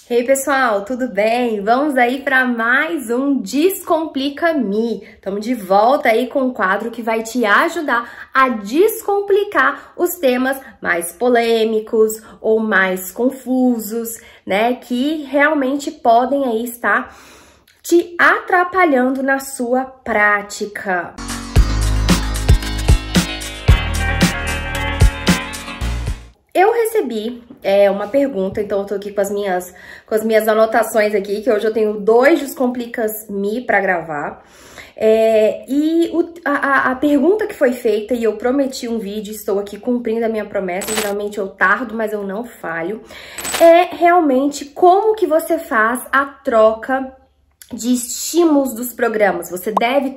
Ei pessoal, tudo bem? Vamos aí para mais um Descomplica-me. Estamos de volta aí com um quadro que vai te ajudar a descomplicar os temas mais polêmicos ou mais confusos, né? Que realmente podem aí estar te atrapalhando na sua prática. Eu recebi uma pergunta, então eu tô aqui com as minhas anotações aqui, que hoje eu tenho 2 Descomplicas-me para gravar. A pergunta que foi feita, e eu prometi um vídeo, estou aqui cumprindo a minha promessa, geralmente eu tardo, mas eu não falho, é realmente como que você faz a troca de estímulos dos programas. Você deve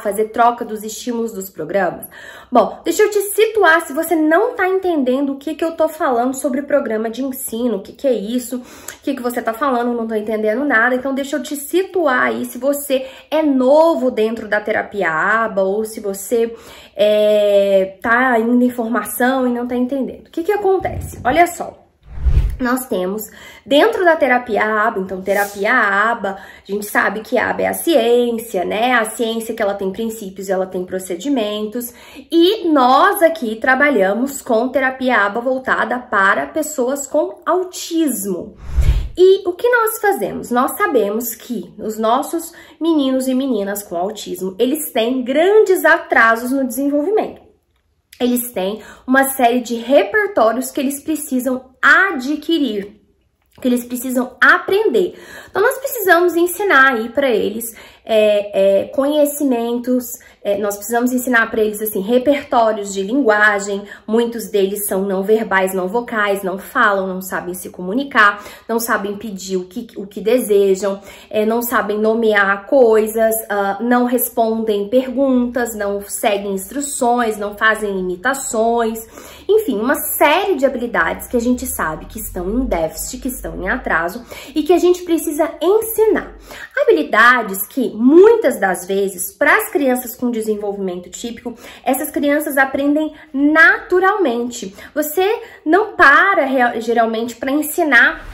fazer troca dos estímulos dos programas? Bom, deixa eu te situar se você não tá entendendo o que eu tô falando sobre programa de ensino, o que é isso, o que você tá falando, não tô entendendo nada, então deixa eu te situar aí se você é novo dentro da terapia ABA ou se você tá indo em formação e não tá entendendo. O que acontece? Olha só. Nós temos dentro da terapia ABA, então terapia ABA, a gente sabe que ABA é a ciência, né? A ciência que ela tem princípios, ela tem procedimentos, e nós aqui trabalhamos com terapia ABA voltada para pessoas com autismo. E o que nós fazemos? Nós sabemos que os nossos meninos e meninas com autismo, eles têm grandes atrasos no desenvolvimento. Eles têm uma série de repertórios que eles precisam adquirir, que eles precisam aprender. Então, nós precisamos ensinar aí para eles conhecimentos, nós precisamos ensinar para eles, assim, repertórios de linguagem. Muitos deles são não verbais, não vocais, não falam, não sabem se comunicar, não sabem pedir o que desejam, não sabem nomear coisas, não respondem perguntas, não seguem instruções, não fazem imitações. Enfim, uma série de habilidades que a gente sabe que estão em déficit, que estão em atraso e que a gente precisa ensinar. Habilidades que muitas das vezes, para as crianças com desenvolvimento típico, essas crianças aprendem naturalmente. Você não para geralmente para ensinar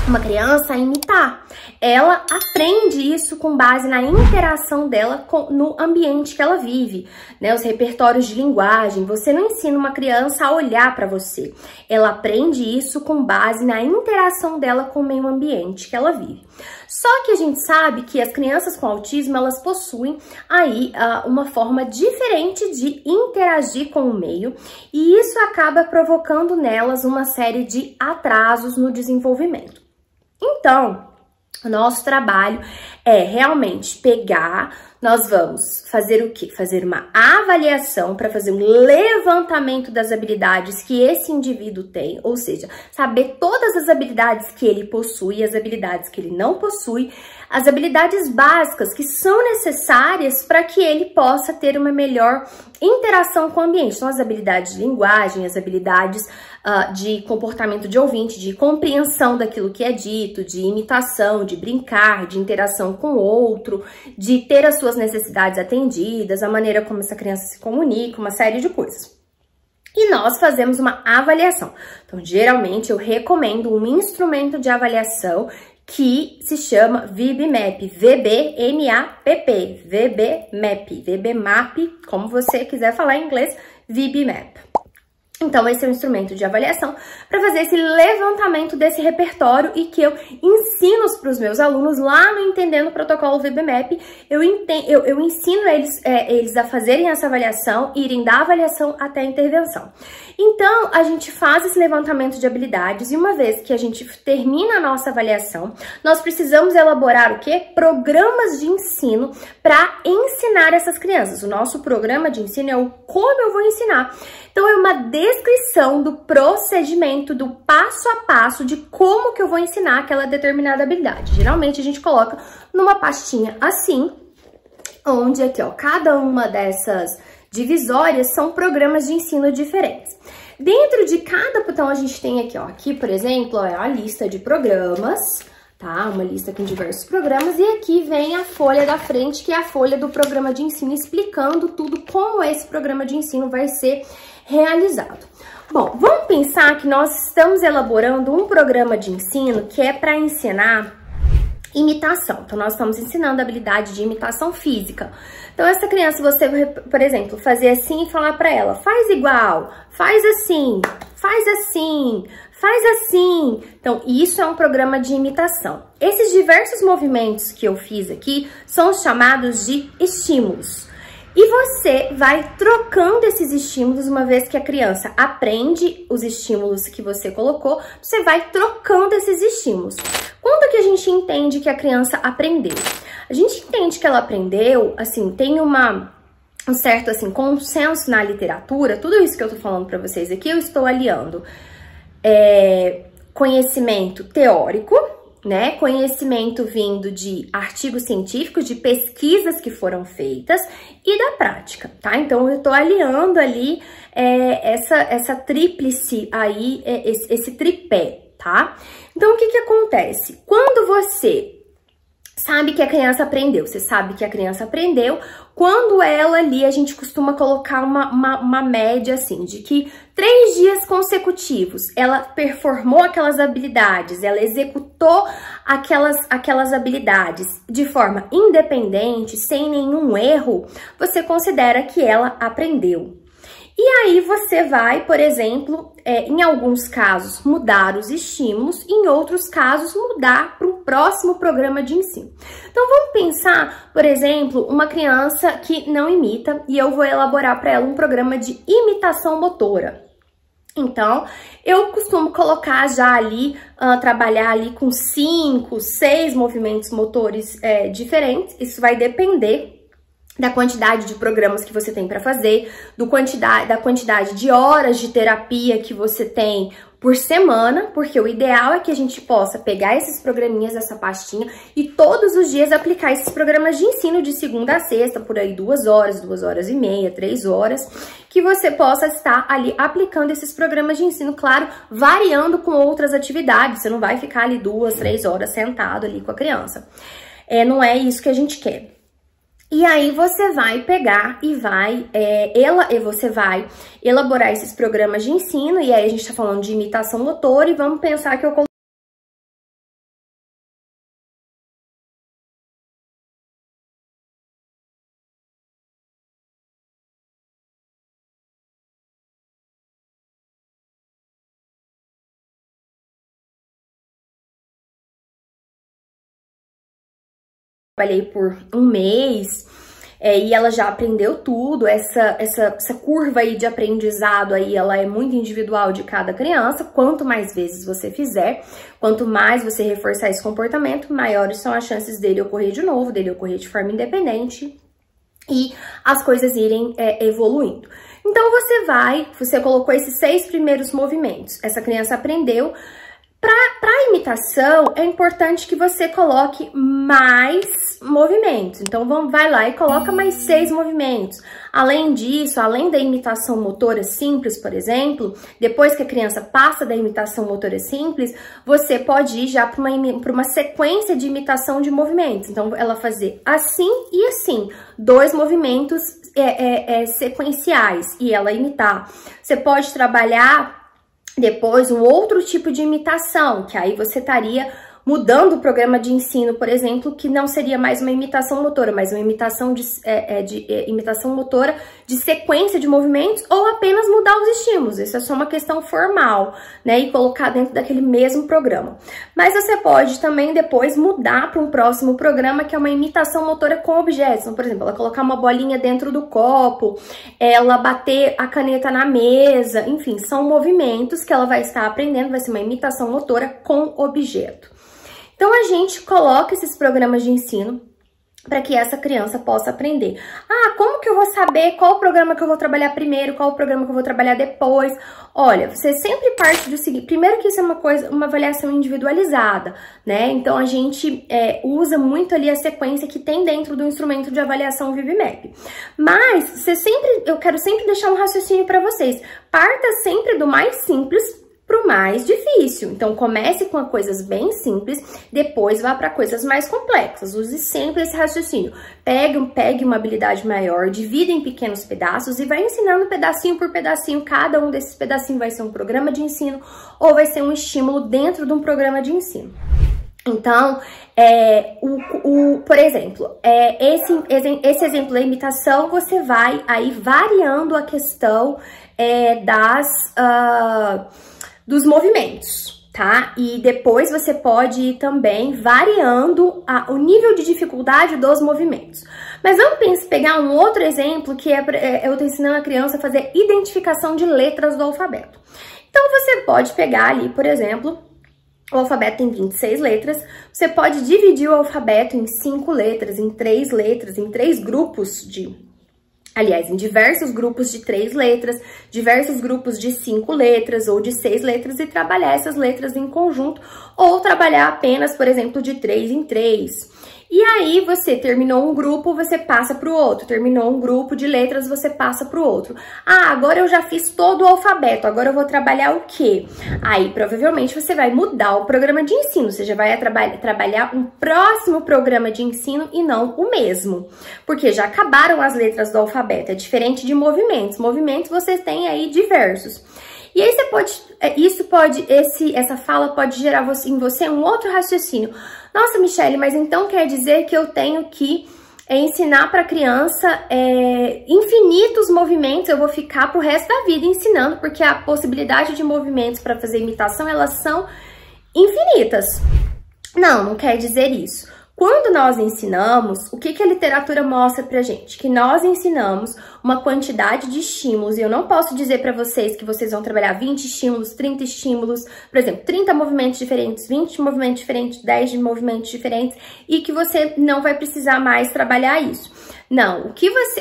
uma criança a imitar. Ela aprende isso com base na interação dela no ambiente que ela vive, né? Os repertórios de linguagem. Você não ensina uma criança a olhar para você. Ela aprende isso com base na interação dela com o meio ambiente que ela vive. Só que a gente sabe que as crianças com autismo, elas possuem aí uma forma diferente de interagir com o meio, e isso acaba provocando nelas uma série de atrasos no desenvolvimento. Então, o nosso trabalho é realmente nós vamos fazer o quê? Fazer uma avaliação para fazer um levantamento das habilidades que esse indivíduo tem, ou seja, saber todas as habilidades que ele possui, as habilidades que ele não possui, as habilidades básicas que são necessárias para que ele possa ter uma melhor interação com o ambiente. Então, as habilidades de linguagem, as habilidades de comportamento de ouvinte, de compreensão daquilo que é dito, de imitação, de brincar, de interação com o outro, de ter as suas necessidades atendidas, a maneira como essa criança se comunica, uma série de coisas. E nós fazemos uma avaliação. Então, geralmente, eu recomendo um instrumento de avaliação que se chama VB-MAP, V-B-M-A-P-P, VB-MAP, VB-MAP, como você quiser falar em inglês, VB-MAP. Então, esse é um instrumento de avaliação para fazer esse levantamento desse repertório e que eu ensino para os meus alunos lá no Entendendo o Protocolo VB-MAP. Eu ensino eles a fazerem essa avaliação, irem da avaliação até a intervenção. Então, a gente faz esse levantamento de habilidades e uma vez que a gente termina a nossa avaliação, nós precisamos elaborar o quê? Programas de ensino para ensinar essas crianças. O nosso programa de ensino é o como eu vou ensinar. Então, é uma descrição do procedimento, do passo a passo de como que eu vou ensinar aquela determinada habilidade. Geralmente, a gente coloca numa pastinha assim, onde aqui, ó, cada uma dessas divisórias são programas de ensino diferentes. Dentro de cada, então, a gente tem aqui, ó, aqui, por exemplo, ó, é a lista de programas, tá? Uma lista com diversos programas, e aqui vem a folha da frente, que é a folha do programa de ensino, explicando tudo como esse programa de ensino vai ser realizado. Bom, vamos pensar que nós estamos elaborando um programa de ensino que é para ensinar imitação. Então, nós estamos ensinando a habilidade de imitação física. Então, essa criança, você, por exemplo, fazer assim e falar para ela, faz igual, faz assim, faz assim, faz assim. Então, isso é um programa de imitação. Esses diversos movimentos que eu fiz aqui são os chamados de estímulos. E você vai trocando esses estímulos, uma vez que a criança aprende os estímulos que você colocou, você vai trocando esses estímulos. Quando que a gente entende que a criança aprendeu? A gente entende que ela aprendeu, assim, tem um certo, assim, consenso na literatura. Tudo isso que eu tô falando pra vocês aqui, eu estou aliando conhecimento teórico, né? Conhecimento vindo de artigos científicos, de pesquisas que foram feitas e da prática, tá? Então, eu tô aliando ali essa tríplice aí, esse tripé, tá? Então, o que que acontece? Quando você sabe que a criança aprendeu, você sabe que a criança aprendeu, quando ela ali, a gente costuma colocar uma média assim, de que 3 dias consecutivos ela performou aquelas habilidades, ela executou aquelas habilidades de forma independente, sem nenhum erro, você considera que ela aprendeu. E aí você vai, por exemplo, em alguns casos mudar os estímulos, em outros casos mudar para um próximo programa de ensino. Então vamos pensar, por exemplo, uma criança que não imita e eu vou elaborar para ela um programa de imitação motora. Então, eu costumo colocar já ali, trabalhar ali com 5, 6 movimentos motores diferentes. Isso vai depender da quantidade de programas que você tem para fazer, da quantidade de horas de terapia que você tem por semana, porque o ideal é que a gente possa pegar esses programinhas, essa pastinha, e todos os dias aplicar esses programas de ensino de segunda a sexta, por aí 2 horas, 2 horas e meia, 3 horas, que você possa estar ali aplicando esses programas de ensino, claro, variando com outras atividades. Você não vai ficar ali 2, 3 horas sentado ali com a criança. Não é isso que a gente quer. E aí você vai pegar e você vai elaborar esses programas de ensino, e aí a gente tá falando de imitação motora, e vamos pensar que eu trabalhei por um mês, e ela já aprendeu tudo. Essa curva aí de aprendizado aí, ela é muito individual de cada criança. Quanto mais vezes você fizer, quanto mais você reforçar esse comportamento, maiores são as chances dele ocorrer de novo, dele ocorrer de forma independente e as coisas irem evoluindo. Então você colocou esses 6 primeiros movimentos, essa criança aprendeu. Para imitação, é importante que você coloque mais movimentos. Então, vai lá e coloca mais 6 movimentos. Além disso, além da imitação motora simples, por exemplo, depois que a criança passa da imitação motora simples, você pode ir já para uma sequência de imitação de movimentos. Então, ela fazer assim e assim, 2 movimentos sequenciais, e ela imitar. Você pode trabalhar depois um outro tipo de imitação, que aí você estaria mudando o programa de ensino, por exemplo, que não seria mais uma imitação motora, mas uma imitação imitação motora de sequência de movimentos, ou apenas mudar os estímulos. Isso é só uma questão formal, né? E colocar dentro daquele mesmo programa. Mas você pode também depois mudar para um próximo programa, que é uma imitação motora com objetos. Então, por exemplo, ela colocar uma bolinha dentro do copo, ela bater a caneta na mesa, enfim, são movimentos que ela vai estar aprendendo, vai ser uma imitação motora com objeto. Então, a gente coloca esses programas de ensino para que essa criança possa aprender. Ah, como que eu vou saber qual programa que eu vou trabalhar primeiro, qual programa que eu vou trabalhar depois? Olha, você sempre parte do seguinte, primeiro que isso é uma avaliação individualizada, né? Então, a gente usa muito ali a sequência que tem dentro do instrumento de avaliação VibiMap. Mas, eu quero sempre deixar um raciocínio para vocês. Parta sempre do mais simples pro mais difícil. Então, comece com coisas bem simples, depois vá para coisas mais complexas. Use sempre esse raciocínio. Pegue uma habilidade maior, divida em pequenos pedaços e vai ensinando pedacinho por pedacinho. Cada um desses pedacinhos vai ser um programa de ensino ou vai ser um estímulo dentro de um programa de ensino. Então, por exemplo, esse exemplo da imitação, você vai aí variando a questão dos movimentos, tá? E depois você pode ir também variando o nível de dificuldade dos movimentos. Mas vamos pegar um outro exemplo que eu tô ensinando a criança a fazer identificação de letras do alfabeto. Então você pode pegar ali, por exemplo, o alfabeto tem 26 letras, você pode dividir o alfabeto em 5 letras, em 3 letras, em 3 grupos em diversos grupos de 3 letras, diversos grupos de 5 letras ou de 6 letras e trabalhar essas letras em conjunto ou trabalhar apenas, por exemplo, de 3 em 3. E aí, você terminou um grupo, você passa para o outro. Terminou um grupo de letras, você passa para o outro. Ah, agora eu já fiz todo o alfabeto, agora eu vou trabalhar o quê? Aí, provavelmente, você vai mudar o programa de ensino. Você já vai trabalhar um próximo programa de ensino e não o mesmo. Porque já acabaram as letras do alfabeto. É diferente de movimentos. Movimentos você tem aí diversos. E aí essa fala pode gerar em você um outro raciocínio. Nossa, Michele, mas então quer dizer que eu tenho que ensinar para a criança infinitos movimentos, eu vou ficar pro resto da vida ensinando, porque a possibilidade de movimentos para fazer imitação, elas são infinitas. Não quer dizer isso. Quando nós ensinamos, o que a literatura mostra pra gente? Que nós ensinamos uma quantidade de estímulos, e eu não posso dizer pra vocês que vocês vão trabalhar 20 estímulos, 30 estímulos, por exemplo, 30 movimentos diferentes, 20 movimentos diferentes, 10 movimentos diferentes, e que você não vai precisar mais trabalhar isso. Não,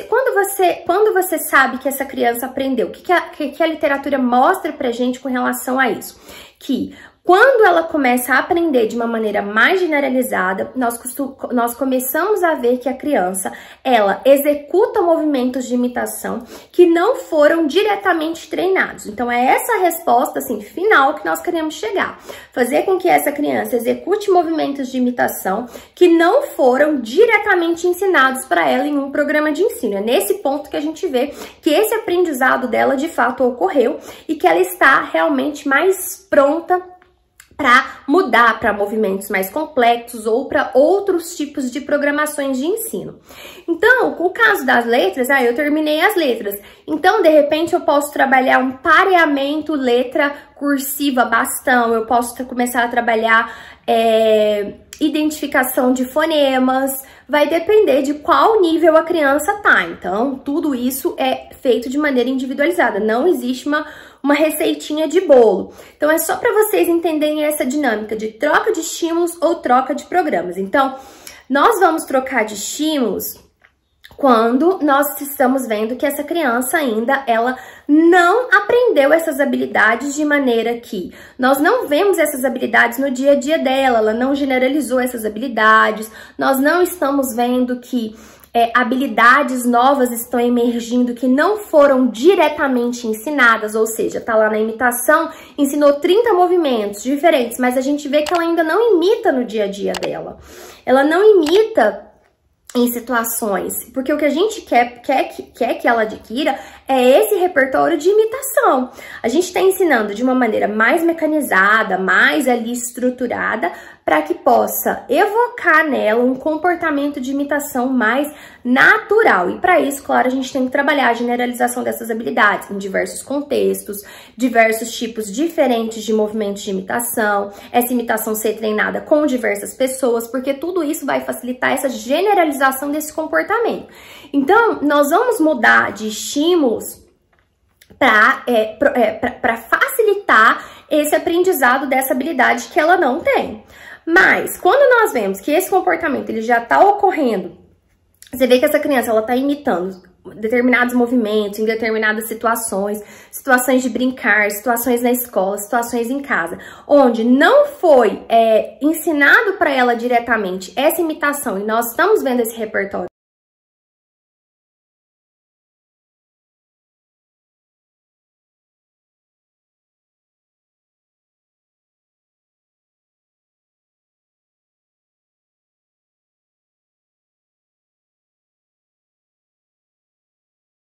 quando você sabe que essa criança aprendeu, o que a literatura mostra pra gente com relação a isso? Que quando ela começa a aprender de uma maneira mais generalizada, nós começamos a ver que a criança, ela executa movimentos de imitação que não foram diretamente treinados. Então, é essa resposta, assim, final que nós queremos chegar. Fazer com que essa criança execute movimentos de imitação que não foram diretamente ensinados para ela em um programa de ensino. É nesse ponto que a gente vê que esse aprendizado dela, de fato, ocorreu e que ela está realmente mais pronta para mudar para movimentos mais complexos ou para outros tipos de programações de ensino. Então, o caso das letras, eu terminei as letras. Então, de repente, eu posso trabalhar um pareamento letra cursiva, bastão. Eu posso começar a trabalhar identificação de fonemas. Vai depender de qual nível a criança tá. Então, tudo isso é feito de maneira individualizada. Não existe uma receitinha de bolo. Então, é só para vocês entenderem essa dinâmica de troca de estímulos ou troca de programas. Então, nós vamos trocar de estímulos quando nós estamos vendo que essa criança ainda, ela não aprendeu essas habilidades de maneira que nós não vemos essas habilidades no dia a dia dela, ela não generalizou essas habilidades, nós não estamos vendo que habilidades novas estão emergindo que não foram diretamente ensinadas, ou seja, tá lá na imitação, ensinou 30 movimentos diferentes, mas a gente vê que ela ainda não imita no dia a dia dela. Ela não imita em situações, porque o que a gente quer que ela adquira é esse repertório de imitação. A gente está ensinando de uma maneira mais mecanizada, mais ali estruturada, para que possa evocar nela um comportamento de imitação mais natural. E para isso, claro, a gente tem que trabalhar a generalização dessas habilidades em diversos contextos, diversos tipos diferentes de movimentos de imitação, essa imitação ser treinada com diversas pessoas, porque tudo isso vai facilitar essa generalização desse comportamento. Então, nós vamos mudar de estímulos para facilitar esse aprendizado dessa habilidade que ela não tem. Mas, quando nós vemos que esse comportamento ele já está ocorrendo, você vê que essa criança ela está imitando determinados movimentos em determinadas situações, situações de brincar, situações na escola, situações em casa, onde não foi ensinado para ela diretamente essa imitação e nós estamos vendo esse repertório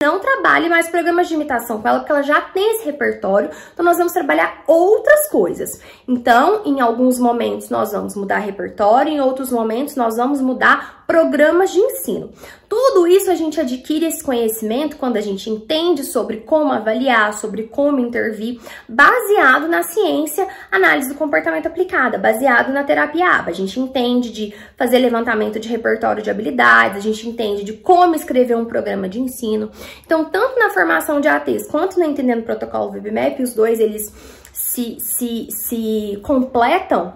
não trabalhe mais programas de imitação com ela, porque ela já tem esse repertório, então nós vamos trabalhar outras coisas. Então, em alguns momentos nós vamos mudar repertório, em outros momentos nós vamos mudar programas de ensino. Tudo isso a gente adquire esse conhecimento quando a gente entende sobre como avaliar, sobre como intervir, baseado na ciência, análise do comportamento aplicada, baseado na terapia ABA. A gente entende de fazer levantamento de repertório de habilidades, a gente entende de como escrever um programa de ensino. Então, tanto na formação de ATs quanto na Entendendo o Protocolo VBMAP, os dois eles se completam,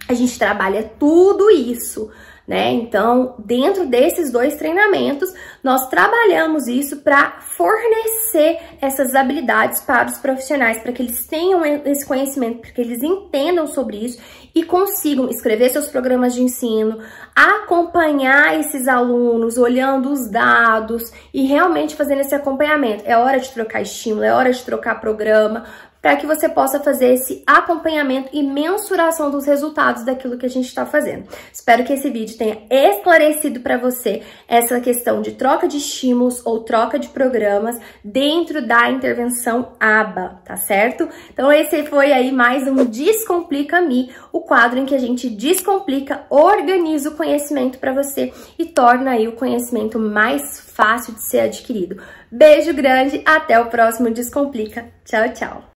a gente trabalha tudo isso, né? Então, dentro desses dois treinamentos, nós trabalhamos isso para fornecer essas habilidades para os profissionais, para que eles tenham esse conhecimento, para que eles entendam sobre isso e consigam escrever seus programas de ensino, acompanhar esses alunos, olhando os dados e realmente fazendo esse acompanhamento. É hora de trocar estímulo, é hora de trocar programa, para que você possa fazer esse acompanhamento e mensuração dos resultados daquilo que a gente está fazendo. Espero que esse vídeo tenha esclarecido para você essa questão de troca de estímulos ou troca de programas dentro da intervenção ABA, tá certo? Então esse foi aí mais um Descomplica-me, o quadro em que a gente descomplica, organiza o conhecimento para você e torna aí o conhecimento mais fácil de ser adquirido. Beijo grande, até o próximo Descomplica. Tchau, tchau!